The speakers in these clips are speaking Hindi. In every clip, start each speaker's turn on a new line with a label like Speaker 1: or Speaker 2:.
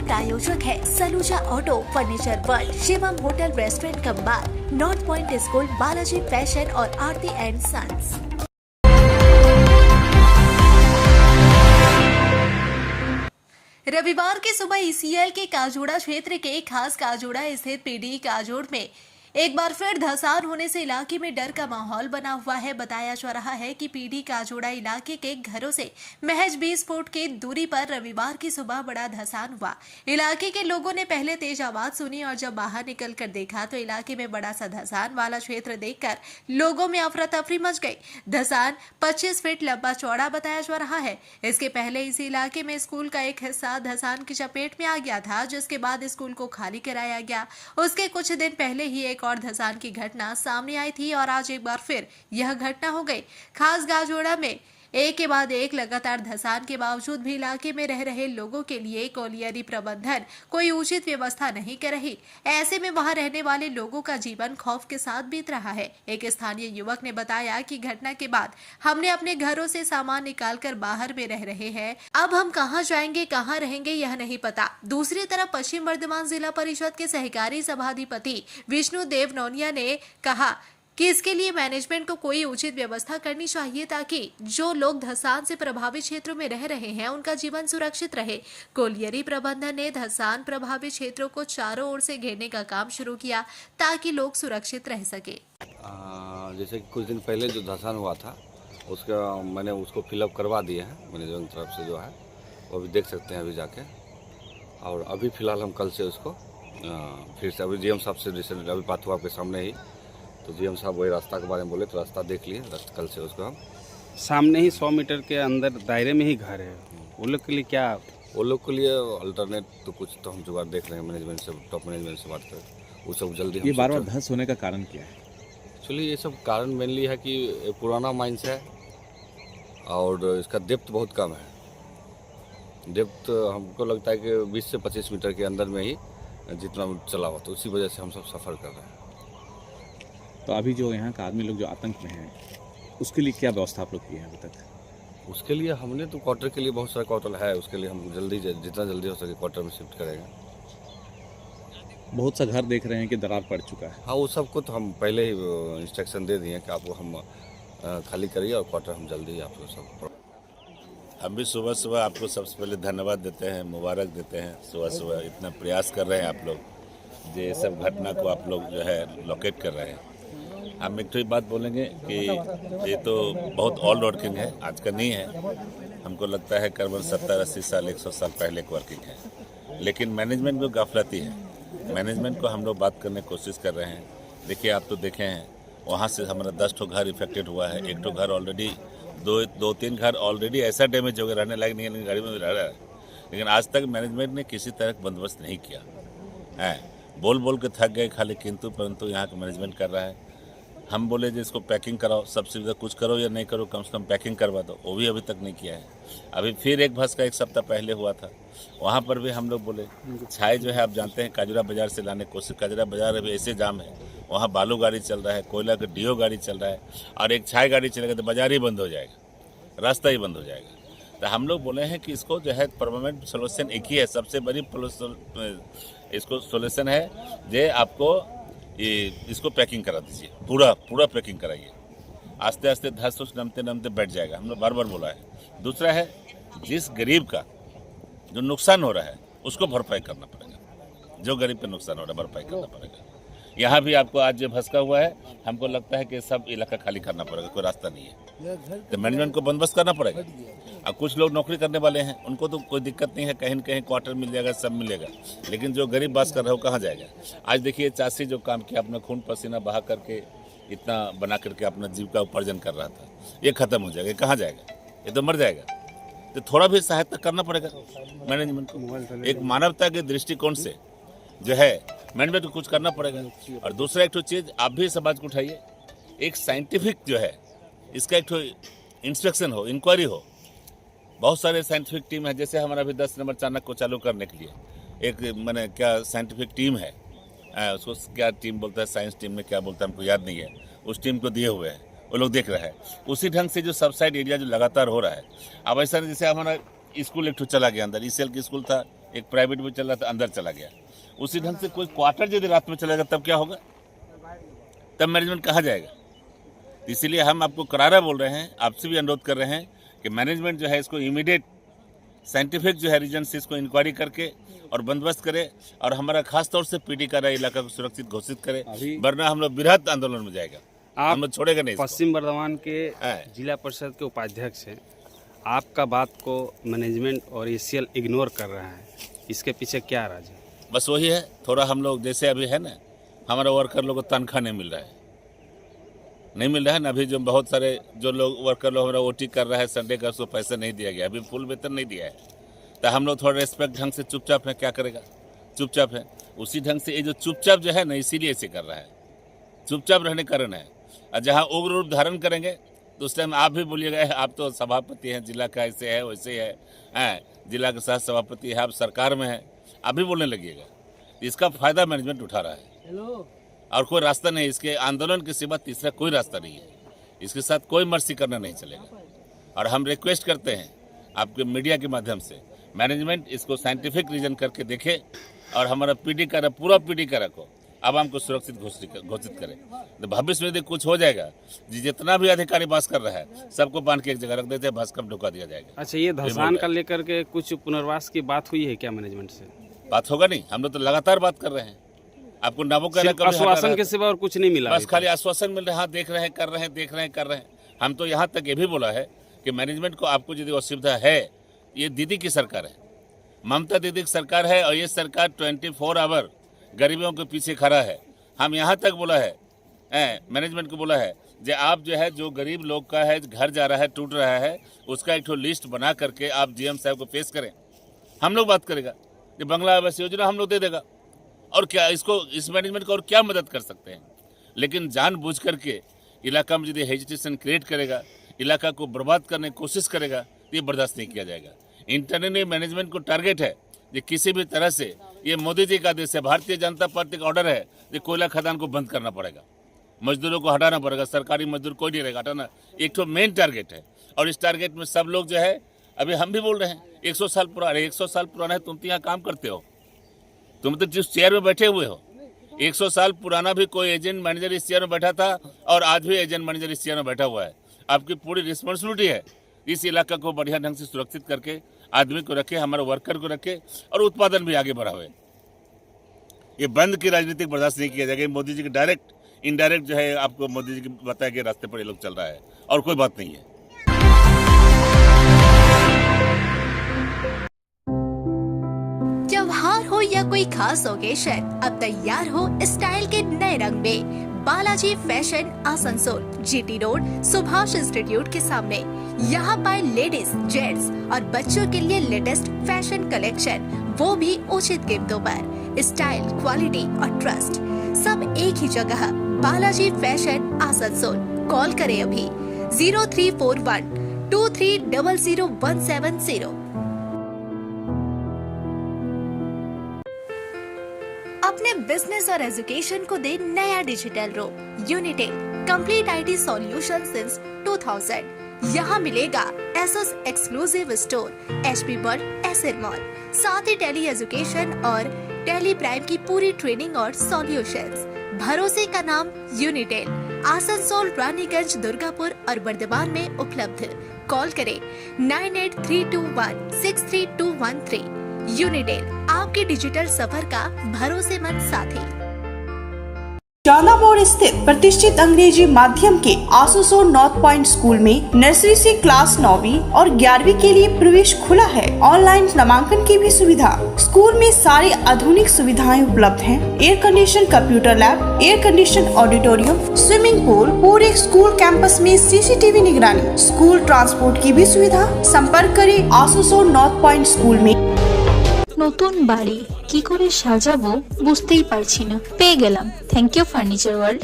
Speaker 1: प्रायोजक है Saluja auto, furniture world, Shivam hotel, restaurant cum bar, north point school, Balaji fashion और आरती एंड सन्स। रविवार की सुबह ईसीएल के काजोड़ा क्षेत्र के खास काजोड़ा स्थित पीडी काजोड़ में एक बार फिर धंसान होने से इलाके में डर का माहौल बना हुआ है। बताया जा रहा है कि पीडी काजोड़ा इलाके के घरों से महज 20 फुट की दूरी पर रविवार की सुबह बड़ा धंसान हुआ। इलाके के लोगों ने पहले तेज आवाज सुनी और जब बाहर निकलकर देखा तो इलाके में बड़ा सा धंसान वाला क्षेत्र देखकर लोगों में अफरा तफरी मच गई। धंसान 25 फीट लंबा चौड़ा बताया जा रहा है। इसके पहले इसी इलाके में स्कूल का एक हिस्सा धंसान की चपेट में आ गया था, जिसके बाद स्कूल को खाली कराया गया। उसके कुछ दिन पहले ही एक और धंसान की घटना सामने आई थी और आज एक बार फिर यह घटना हो गई। खास काजोड़ा में एक के बाद एक लगातार धंसान के बावजूद भी इलाके में रह रहे लोगों के लिए कोलियरी प्रबंधन कोई उचित व्यवस्था नहीं कर रही। ऐसे में वहां रहने वाले लोगों का जीवन खौफ के साथ बीत रहा है। एक स्थानीय युवक ने बताया कि घटना के बाद हमने अपने घरों से सामान निकालकर बाहर में रह रहे हैं। अब हम कहाँ जाएंगे, कहाँ रहेंगे, यह नहीं पता। दूसरी तरफ पश्चिम वर्धमान जिला परिषद के सहकारी सभाधिपति विष्णु देव नौनिया ने कहा कि इसके लिए मैनेजमेंट को कोई उचित व्यवस्था करनी चाहिए ताकि जो लोग धंसान से प्रभावित क्षेत्रों में रह रहे हैं उनका जीवन सुरक्षित रहे। कोलियरी प्रबंधन ने धंसान प्रभावित क्षेत्रों को चारों ओर से घेरने का काम शुरू किया ताकि लोग सुरक्षित रह सके।
Speaker 2: जैसे कि कुछ दिन पहले जो धंसान हुआ था उसका मैंने उसको फिलअप करवा दिए हैं मैनेजमेंट तरफ से, जो है वो भी देख सकते हैं अभी जाके। और अभी फ़िलहाल हम कल से उसको फिर से अभी जीएम साहब से रिसेंट अभी बात हुआ आपके सामने ही, तो जीएम साहब वही रास्ता के बारे में बोले तो रास्ता देख लिए, कल से उसको हम
Speaker 3: सामने ही 100 मीटर के अंदर दायरे में ही घर है। वो लोग के लिए क्या,
Speaker 2: वो लोग के लिए अल्टरनेट तो कुछ तो हम जुगाड़ देख रहे हैं मैनेजमेंट से, टॉप मैनेजमेंट से बात करें वो सब जल्दी।
Speaker 4: ये बार बार धंस होने का कारण क्या है?
Speaker 2: एक्चुअली ये सब कारण मेनली है कि पुराना माइंस है और इसका डेप्थ बहुत कम है। डेप्थ हमको लगता है कि 20 से 25 मीटर के अंदर में ही जितना चला हुआ, तो उसी वजह से हम सब सफ़र कर रहे हैं।
Speaker 4: तो अभी जो यहाँ का आदमी लोग जो आतंक में हैं उसके लिए क्या व्यवस्था आप लोग की है अभी तक?
Speaker 2: उसके लिए हमने तो क्वार्टर के लिए बहुत सारा क्वार्टर है, उसके लिए हम जल्दी जितना जल्दी हो सके क्वार्टर में शिफ्ट करेंगे।
Speaker 4: बहुत सा घर देख रहे हैं कि दरार पड़ चुका है।
Speaker 2: हाँ, वो सबको तो हम पहले ही इंस्ट्रक्शन दे दिए कि आप हम खाली करिए और क्वार्टर हम जल्दी आपको सब।
Speaker 5: हम भी सुबह सुबह आपको सबसे पहले धन्यवाद देते हैं, मुबारक देते हैं। सुबह सुबह इतना प्रयास कर रहे हैं आप लोग, ये सब घटना को आप लोग जो है लोकेट कर रहे हैं। हम एक तो बात बोलेंगे कि ये तो बहुत ओल्ड वर्किंग है, आज का नहीं है। हमको लगता है करीबन 70-80 साल 100 साल पहले की वर्किंग है, लेकिन मैनेजमेंट को गाफिलती है। मैनेजमेंट को हम लोग बात करने की कोशिश कर रहे हैं। देखिए, आप तो देखे हैं वहाँ से हमारा 10 ठो घर इफेक्टेड हुआ है। एक ठो घर ऑलरेडी, दो तीन घर ऑलरेडी ऐसा डैमेज हो गया, रहने लायक नहीं है, गाड़ी में रह रहा है। लेकिन आज तक मैनेजमेंट ने किसी तरह का बंदोबस्त नहीं किया है। बोल बोल के थक गए खाली, किंतु परंतु यहाँ का मैनेजमेंट कर रहा है। हम बोले जो इसको पैकिंग कराओ, सबसे ज़्यादा कुछ करो या नहीं करो, कम से कम पैकिंग करवा दो, वो भी अभी तक नहीं किया है। अभी फिर एक भस का 1 सप्ताह पहले हुआ था, वहाँ पर भी हम लोग बोले छाई जो है आप जानते हैं काजरा बाज़ार से लाने की कोशिश। काजरा बाज़ार अभी ऐसे जाम है, वहाँ बालू गाड़ी चल रहा है, कोयला का डीओ गाड़ी चल रहा है, और एक छाई गाड़ी चलेगा तो बाज़ार ही बंद हो जाएगा, रास्ता ही बंद हो जाएगा। तो हम लोग बोले हैं कि इसको जो है परमानेंट सोल्यूशन एक ही है, सबसे बड़ी इसको सोल्यूशन है जो आपको ये इसको पैकिंग करा दीजिए, पूरा पैकिंग कराइए। आस्ते आस्ते धस नमते नमते बैठ जाएगा, हम लोग बार बार बोला है। दूसरा है, जिस गरीब का जो नुकसान हो रहा है उसको भरपाई करना पड़ेगा, जो गरीब का नुकसान हो रहा है भरपाई करना पड़ेगा। यहाँ भी आपको आज जो भसका हुआ है, हमको लगता है कि सब इलाका खाली करना पड़ेगा, कोई रास्ता नहीं है, तो मैनेजमेंट को बंदोबस्त करना पड़ेगा। अब कुछ लोग नौकरी करने वाले हैं, उनको तो कोई दिक्कत नहीं है, कहीं न कहीं क्वार्टर मिल जाएगा, सब मिलेगा। लेकिन जो गरीब बास कर रहा है वो कहाँ जाएगा? आज देखिए, चासी जो काम किया, अपना खून पसीना बहा करके इतना बना करके अपना जीविका उपार्जन कर रहा था, ये खत्म हो जाएगा, कहाँ जाएगा? ये तो मर जाएगा। तो थोड़ा भी सहायता करना पड़ेगा मैनेजमेंट को, एक मानवता के दृष्टिकोण से जो है मैनेजमेंट को कुछ करना पड़ेगा। और दूसरा एक तो चीज़ आप भी समाज को उठाइए, एक साइंटिफिक जो है इसका एक तो इंस्पेक्शन हो, इंक्वायरी हो। बहुत सारे साइंटिफिक टीम है, जैसे हमारा भी 10 नंबर चाणक्य को चालू करने के लिए एक मैंने क्या साइंटिफिक टीम है, उसको क्या टीम बोलता है, साइंस टीम में क्या बोलता है हमको याद नहीं है, उस टीम को दिए हुए हैं, वो लोग देख रहे हैं। उसी ढंग से जो सबसाइड एरिया जो लगातार हो रहा है, अब ऐसा जैसे हमारा स्कूल एक ठो चला गया अंदर, ईसीएल की स्कूल था, एक प्राइवेट भी चल रहा था, अंदर चला गया। उसी ढंग से कोई क्वार्टर यदि रात में चलेगा तब क्या होगा, तब मैनेजमेंट कहाँ जाएगा। इसीलिए हम आपको करारा बोल रहे हैं, आपसे भी अनुरोध कर रहे हैं कि मैनेजमेंट जो है इसको इमीडिएट साइंटिफिक जो है रीजन से इसको इंक्वायरी करके और बंदोबस्त करे और हमारा खास तौर से पीडी का इलाका को सुरक्षित घोषित करे, वरना हम लोग बृहद आंदोलन में जाएगा, हम लोग छोड़ेगा नहीं।
Speaker 3: पश्चिम बर्धमान के जिला परिषद के उपाध्यक्ष हैं, आपका बात को मैनेजमेंट और एसीएल इग्नोर कर रहा है, इसके पीछे क्या राज है?
Speaker 5: बस वही है, थोड़ा हम लोग जैसे अभी है ना, हमारा वर्कर लोगों को तनख्वाह नहीं मिल रहा है, नहीं मिल रहा है ना। अभी जो बहुत सारे जो लोग वर्कर लोग हमारा ओटी कर रहा है संडे का, उसको पैसा नहीं दिया गया, अभी फुल वेतन नहीं दिया है। तो हम लोग थोड़ा रेस्पेक्ट ढंग से चुपचाप है, क्या करेगा, चुपचाप है। उसी ढंग से ये जो चुपचाप जो है ना, इसीलिए ऐसे कर रहा है, चुपचाप रहने का कारण है। और जहाँ उग्र रूप धारण करेंगे तो उस टाइम आप भी बोलिएगा आप तो सभापति हैं जिला का, ऐसे है वैसे है, जिला के साथ सभापति है, आप सरकार में है, आप भी बोलने लगिएगा। इसका फायदा मैनेजमेंट उठा रहा है और कोई रास्ता नहीं, इसके आंदोलन के सिवा तीसरा कोई रास्ता नहीं है। इसके साथ कोई मर्सी करना नहीं चलेगा। और हम रिक्वेस्ट करते हैं आपके मीडिया के माध्यम से, मैनेजमेंट इसको साइंटिफिक रीजन करके देखे और हमारा पीडी का पूरा पीडी का रखो, आवाम को सुरक्षित घोषित करे। तो भविष्य में यदि कुछ हो जाएगा, जितना भी अधिकारी बात कर रहा है सबको बांध के एक जगह रख देते हैं, भास्कम ढुका दिया जाएगा।
Speaker 3: अच्छा, ये धसान का लेकर के कुछ पुनर्वास की बात हुई है क्या मैनेजमेंट से?
Speaker 5: बात होगा नहीं, हम लोग तो लगातार बात कर रहे हैं। आपको नामों का
Speaker 3: आश्वासन के सिवा और कुछ नहीं मिला,
Speaker 5: बस खाली आश्वासन मिल रहा है, हाँ देख रहे हैं, कर रहे हैं, देख रहे हैं, कर रहे हैं। हम तो यहाँ तक ये भी बोला है कि मैनेजमेंट को आपको यदि असुविधा है, ये दीदी की सरकार है, ममता दीदी की सरकार है और ये सरकार 24 आवर गरीबों के पीछे खड़ा है। हम यहाँ तक बोला है, मैनेजमेंट को बोला है जो आप जो है जो गरीब लोग का है घर जा रहा है, टूट रहा है, उसका एक लिस्ट बना करके आप जीएम साहब को पेश करें, हम लोग बात करेगा। जो बंगला आवास योजना हम लोग दे देगा, और क्या इसको इस मैनेजमेंट को और क्या मदद कर सकते हैं। लेकिन जानबूझ करके इलाका में यदि हेजिटेशन क्रिएट करेगा, इलाका को बर्बाद करने की कोशिश करेगा, तो ये बर्दाश्त नहीं किया जाएगा। इंटरनली मैनेजमेंट को टारगेट है कि किसी भी तरह से, ये मोदी जी का आदेश है, भारतीय जनता पार्टी का ऑर्डर है कि कोयला खदान को बंद करना पड़ेगा, मजदूरों को हटाना पड़ेगा, सरकारी मजदूर कोई नहीं रहेगा, हटाना एक तो मेन टारगेट है। और इस टारगेट में सब लोग जो है, अभी हम भी बोल रहे हैं 100 साल पुराना, 100 साल पुराना है, तुम तो यहाँ काम करते हो, तुम तो जिस चेयर में बैठे हुए हो, 100 साल पुराना भी कोई एजेंट मैनेजर इस चेयर में बैठा था और आज भी एजेंट मैनेजर इस चेयर में बैठा हुआ है। आपकी पूरी रिस्पॉन्सिबिलिटी है इस इलाका को बढ़िया ढंग से सुरक्षित करके आदमी को रखे, हमारे वर्कर को रखे और उत्पादन भी आगे बढ़ावे। ये बंद की राजनीतिक बर्दाश्त नहीं किया जाएगा। मोदी जी के डायरेक्ट इनडायरेक्ट जो है, आपको मोदी जी के बताए गए रास्ते पर ये लोग चल रहा है और कोई बात नहीं है।
Speaker 1: त्योहार हो या कोई खास ओकेशन, अब तैयार हो स्टाइल के नए रंग में। Balaji fashion Asansol, GT road, Subhash institute के सामने। यहाँ पाए लेडीज, जेंट्स और बच्चों के लिए लेटेस्ट फैशन कलेक्शन, वो भी उचित कीमतों पर। स्टाइल, क्वालिटी और ट्रस्ट सब एक ही जगह। बालाजी फैशन आसनसोल। कॉल करें अभी 0341 23000170। अपने बिजनेस और एजुकेशन को दे नया डिजिटल रूप। Unitel complete IT solution since 2000। यहाँ मिलेगा Asus exclusive store, HP world, SL mall, साथ ही टेली एजुकेशन और टेली प्राइम की पूरी ट्रेनिंग और सॉल्यूशंस। भरोसे का नाम यूनिटेल। आसनसोल, रानीगंज, दुर्गापुर और बर्दवान में उपलब्ध। कॉल करें 9832163213। यूनिटेल, आपके डिजिटल सफर का भरोसेमंद साथी।
Speaker 6: जाना मोड़ स्थित प्रतिष्ठित अंग्रेजी माध्यम के आसनसोल नॉर्थ पॉइंट स्कूल में नर्सरी से क्लास 9वीं और 11वीं के लिए प्रवेश खुला है। ऑनलाइन नामांकन की भी सुविधा। स्कूल में सारी आधुनिक सुविधाएं उपलब्ध हैं। Air condition computer lab, air condition auditorium, swimming pool, पूरे स्कूल कैंपस में CCTV निगरानी, स्कूल ट्रांसपोर्ट की भी सुविधा। संपर्क करें आसनसोल नॉर्थ पॉइंट स्कूल में।
Speaker 7: নতুন বাড়ি কি করে সাজাবো বুঝতেই পারছি না। পেয়ে গেলাম, থ্যাংক ইউ ফার্নিচার ওয়ার্ল্ড।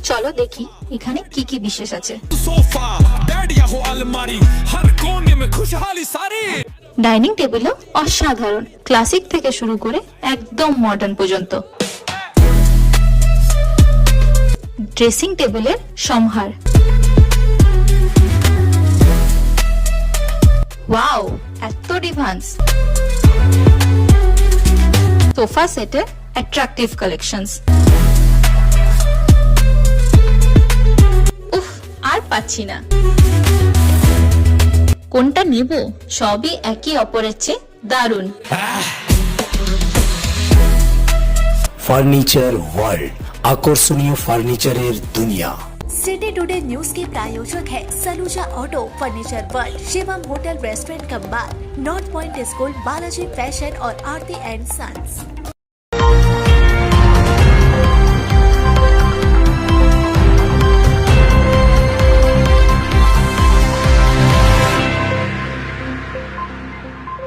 Speaker 7: চলো দেখি এখানে কি কি বিশেষ আছে। ডাইনিং টেবিলও অসাধারণ, ক্লাসিক থেকে শুরু করে একদম মডার্ন পর্যন্ত। ড্রেসিং টেবিলের সমাহার। ওয়াও, এত ডিভান্স! সোফা সেটের অ্যাট্রাকটিভ কালেকশনস। উফ, আর পাচ্ছি না। কোনটা নেব? সবই একই অপরের চেয়ে দারুণ।
Speaker 8: ফার্নিচার ওয়ার্ল্ড, আকর্ষণীয় ফার্নিচারের দুনিया।
Speaker 1: सिटी टुडे न्यूज के प्रायोजक है Saluja auto, furniture world, Shivam hotel restaurant cum bar, north point school, Balaji fashion और आरती एंड सन्स।